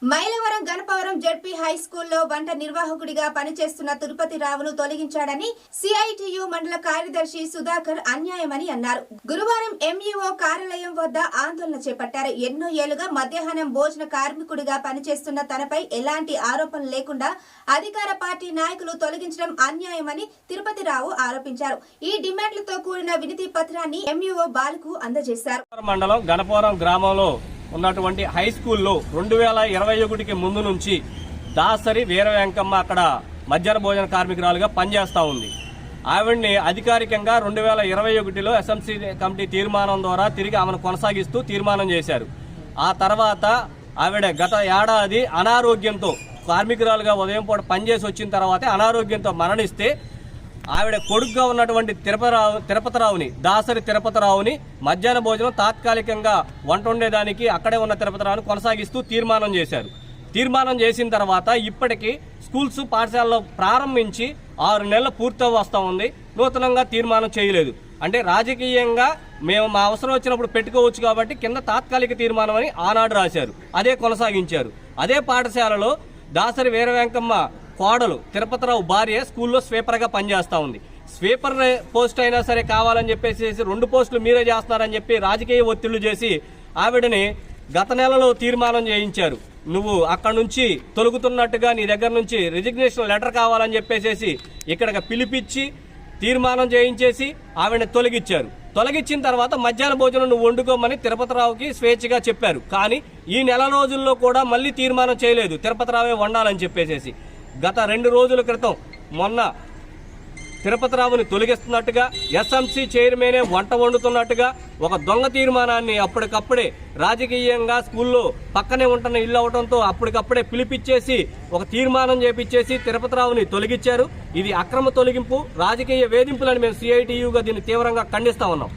Mylavaram Ganapavaram ZP high స్కూల్లో వంట నిర్వాహకుడిగా పనిచేస్తున్న తిరుపతి రావును తొలగించాడని సిఐటియు మండల కార్యదర్శి సుధాకర్ అన్యాయమని అన్నారు. గురువారం ఎంఈఓ కార్యాలయం వద్ద ఆందోళన చేపట్టారు. ఎన్నో ఏళ్లుగా మధ్యాహ్నం భోజన కార్మికుడిగా పనిచేస్తున్న తనపై ఎలాంటి ఆరోపణలు లేకుండా అధికార పార్టీ నాయకులు తొలగించడం అన్యాయమని తిరుపతి రావు ఆరోపించారు. ఈ డిమాండ్లతో కూడిన వినతి పత్రాన్ని ఎంఈఓ బాలుకు అందజేశారు. మండలం గణపవరం గ్రామంలో ఉన్నటువంటి హై స్కూల్లో 2021కి ముందు నుంచి దాసరి వీర వెంకమ్మ అక్కడ మధ్యాహ్న భోజన కార్మికురాలుగా పనిచేస్తూ ఉంది. ఆవిడ్ని అధికారికంగా 2021లో ఎస్ఎంసీ కమిటీ తీర్మానం ద్వారా తిరిగి ఆమెను కొనసాగిస్తూ తీర్మానం చేశారు. ఆ తర్వాత ఆవిడ గత ఏడాది అనారోగ్యంతో కార్మికురాలుగా ఉదయం పూట పనిచేసి వచ్చిన తర్వాతే అనారోగ్యంతో మరణిస్తే ఆవిడ కొడుకుగా ఉన్నటువంటి తిరుపతిరావుని దాసరి తిరుపతిరావుని మధ్యాహ్న భోజనం తాత్కాలికంగా వంట ఉండేదానికి అక్కడే ఉన్న తిరుపతిరావుని కొనసాగిస్తూ తీర్మానం చేశారు. తీర్మానం చేసిన తర్వాత ఇప్పటికీ స్కూల్స్ పాఠశాలలో ప్రారంభించి 6 నెలలు పూర్తి వస్తూ ఉంది. నూతనంగా తీర్మానం చేయలేదు. అంటే రాజకీయంగా మేము మా అవసరం వచ్చినప్పుడు పెట్టుకోవచ్చు కాబట్టి కింద తాత్కాలిక తీర్మానం అని ఆనాడు రాశారు. అదే కొనసాగించారు. అదే పాఠశాలలో దాసరి వీర వెంకమ్మ కోడలు తిరుపతిరావు భార్య స్కూల్లో స్వీపర్గా పనిచేస్తూ ఉంది. స్వీపర్ పోస్ట్ అయినా సరే కావాలని చెప్పేసి 2 పోస్టులు మీరే చేస్తున్నారని చెప్పి రాజకీయ ఒత్తిళ్లు చేసి ఆవిడని గత నెలలో తీర్మానం చేయించారు. నువ్వు అక్కడ నుంచి తొలగుతున్నట్టుగా నీ దగ్గర నుంచి రిజిగ్నేషన్ లెటర్ కావాలని చెప్పేసి ఇక్కడికి పిలిపించి తీర్మానం చేయించేసి ఆవిడని తొలగించారు. తొలగించిన తర్వాత మధ్యాహ్న భోజనం నువ్వు వండుకోమని తిరుపతిరావుకి స్వేచ్ఛగా చెప్పారు. కానీ ఈ నెల రోజుల్లో కూడా మళ్ళీ తీర్మానం చేయలేదు, తిరుపతిరావే వండాలని చెప్పేసి. గత 2 రోజుల క్రితం మొన్న తిరుపతిరావుని తొలగిస్తున్నట్టుగా ఎస్ఎంసీ చైర్మనే వంట వండుతున్నట్టుగా ఒక దొంగ తీర్మానాన్ని అప్పటికప్పుడే రాజకీయంగా స్కూల్లో పక్కనే ఉంటున్న ఇల్లు అవడంతో అప్పటికప్పుడే పిలిపించేసి ఒక తీర్మానం చేపించేసి తిరుపతిరావుని తొలగించారు. ఇది అక్రమ తొలగింపు, రాజకీయ వేధింపులని మేము సిఐటియుగా దీన్ని తీవ్రంగా ఖండిస్తా ఉన్నాం.